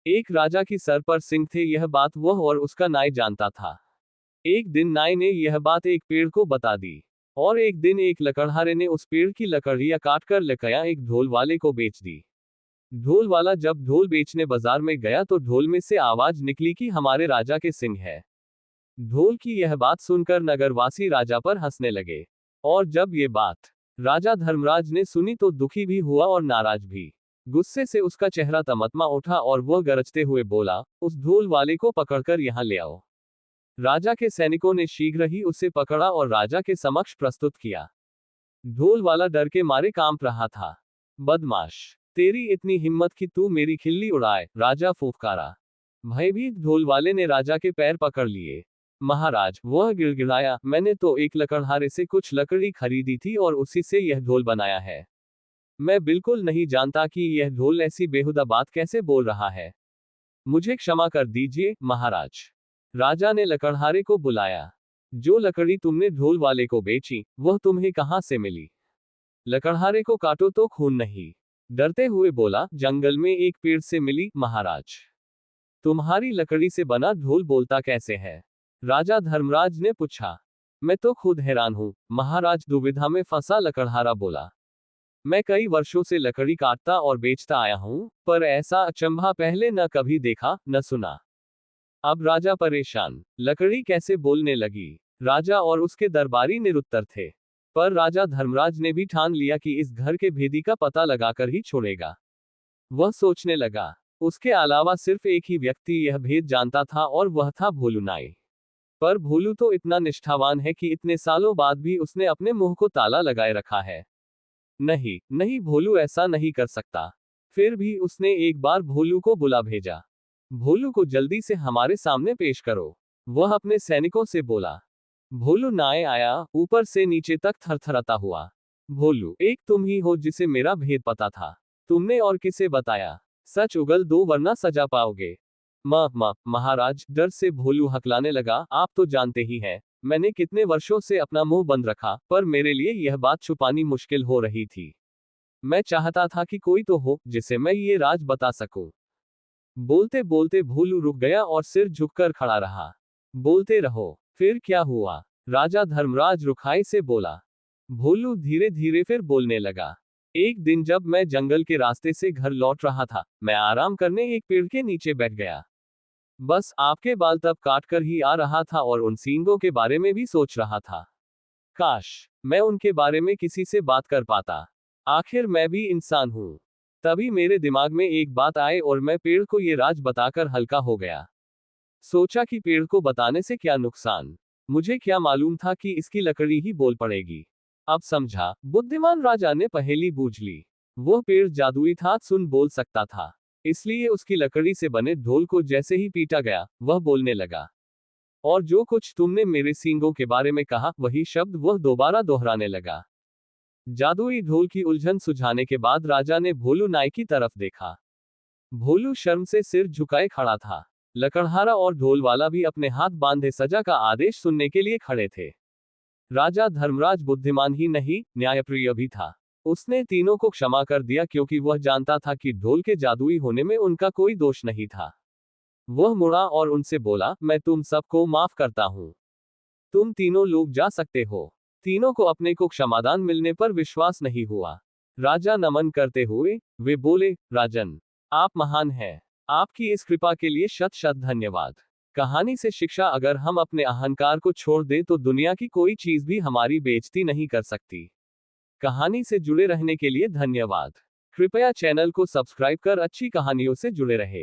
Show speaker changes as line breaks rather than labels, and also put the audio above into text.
एक राजा की सर पर सिंह थे, यह बात वह और उसका नाई जानता था। एक दिन नाई ने यह बात एक पेड़ को बता दी, और एक दिन एक लकड़हारे ने उस पेड़ की लकड़ियां काटकर लकड़ियां एक ढोल वाले को बेच दी। ढोल वाला जब ढोल बेचने बाजार में गया तो ढोल में से आवाज निकली कि हमारे राजा के सिंह है। ढोल की यह बात सुनकर नगरवासी राजा पर हंसने लगे। और जब ये बात राजा धर्मराज ने सुनी तो दुखी भी हुआ और नाराज भी। गुस्से से उसका चेहरा तमतमा उठा और वह गरजते हुए बोला, उस ढोल वाले को पकड़कर यहाँ ले आओ। राजा के सैनिकों ने शीघ्र ही उसे पकड़ा और राजा के समक्ष प्रस्तुत किया। ढोल वाला डर के मारे कांप रहा था। बदमाश, तेरी इतनी हिम्मत कि तू मेरी खिल्ली उड़ाए, राजा फुफकारा। भयभीत ढोल वाले ने राजा के पैर पकड़ लिए। महाराज, वह गिड़गिड़ाया, मैंने तो एक लकड़हारे से कुछ लकड़ी खरीदी थी और उसी से यह ढोल बनाया है। मैं बिल्कुल नहीं जानता कि यह ढोल ऐसी बेहुदा बात कैसे बोल रहा है। मुझे क्षमा कर दीजिए महाराज। राजा ने लकड़हारे को बुलाया। जो लकड़ी तुमने ढोल वाले को बेची, वह तुम्हें कहां से मिली? लकड़हारे को काटो तो खून नहीं। डरते हुए बोला, जंगल में एक पेड़ से मिली महाराज। तुम्हारी लकड़ी से बना ढोल बोलता कैसे है? राजा धर्मराज ने पूछा। मैं तो खुद हैरान हूं महाराज, दुविधा में फंसा लकड़हारा बोला। मैं कई वर्षों से लकड़ी काटता और बेचता आया हूं, पर ऐसा अचंभा पहले न कभी देखा न सुना। अब राजा परेशान, लकड़ी कैसे बोलने लगी? राजा और उसके दरबारी निरुत्तर थे। पर राजा धर्मराज ने भी ठान लिया कि इस घर के भेदी का पता लगाकर ही छोड़ेगा। वह सोचने लगा, उसके अलावा सिर्फ एक ही व्यक्ति यह भेद जानता था और वह था भोलू नाई। पर भोलू तो इतना निष्ठावान है कि इतने सालों बाद भी उसने अपने मुंह को ताला लगाए रखा है। नहीं नहीं, भोलू ऐसा नहीं कर सकता। फिर भी उसने एक बार भोलू को बुला भेजा। भोलू को जल्दी से हमारे सामने पेश करो, वह अपने सैनिकों से बोला। भोलू नाई आया, ऊपर से नीचे तक थरथराता हुआ। भोलू, एक तुम ही हो जिसे मेरा भेद पता था। तुमने और किसे बताया? सच उगल दो वरना सजा पाओगे। महाराज, डर से भोलू हकलाने लगा, आप तो जानते ही हैं, मैंने कितने वर्षों से अपना मुंह बंद रखा, पर मेरे लिए यह बात छुपानी मुश्किल हो रही थी। मैं चाहता था कि कोई तो हो जिसे मैं ये राज बता सकूं। बोलते बोलते भोलू रुक गया और सिर झुककर खड़ा रहा। बोलते रहो। फिर क्या हुआ? राजा धर्मराज रुखाई से बोला। भोलू धीरे धीरे फिर बोलने लगा। एक दिन जब मैं जंगल के रास्ते से घर लौट रहा था, मैं आराम करने एक पेड़ के नीचे बैठ गया। बस आपके बाल तब काट कर ही आ रहा था और उन सींगों के बारे में भी सोच रहा था। काश मैं उनके बारे में किसी से बात कर पाता। आखिर मैं भी इंसान हूं। तभी मेरे दिमाग में एक बात आई और मैं पेड़ को ये राज बताकर हल्का हो गया। सोचा कि पेड़ को बताने से क्या नुकसान, मुझे क्या मालूम था कि इसकी लकड़ी ही बोल पड़ेगी। अब समझा, बुद्धिमान राजा ने पहेली बूझ ली। वह पेड़ जादुई था, सुन बोल सकता था, इसलिए उसकी लकड़ी से बने ढोल को जैसे ही पीटा गया, वह बोलने लगा। और जो कुछ तुमने मेरे सींगों के बारे में कहा, वही शब्द वह दोबारा दोहराने लगा। जादुई ढोल की उलझन सुझाने के बाद राजा ने भोलू नाई की तरफ देखा। भोलू शर्म से सिर झुकाए खड़ा था। लकड़हारा और ढोल वाला भी अपने हाथ बांधे सजा का आदेश सुनने के लिए खड़े थे। राजा धर्मराज बुद्धिमान ही नहीं, न्यायप्रिय भी था। उसने तीनों को क्षमा कर दिया क्योंकि वह जानता था कि ढोल के जादुई होने में उनका कोई दोष नहीं था। वह मुड़ा और उनसे बोला, मैं तुम सबको माफ करता हूं। तुम तीनों लोग जा सकते हो। तीनों को अपने को क्षमादान मिलने पर विश्वास नहीं हुआ। राजा नमन करते हुए वे बोले, राजन, आप महान हैं। आपकी इस कृपा के लिए शत शत धन्यवाद। कहानी से शिक्षा, अगर हम अपने अहंकार को छोड़ दें तो दुनिया की कोई चीज भी हमारी बेइज्जती नहीं कर सकती। कहानी से जुड़े रहने के लिए धन्यवाद। कृपया चैनल को सब्सक्राइब कर अच्छी कहानियों से जुड़े रहे।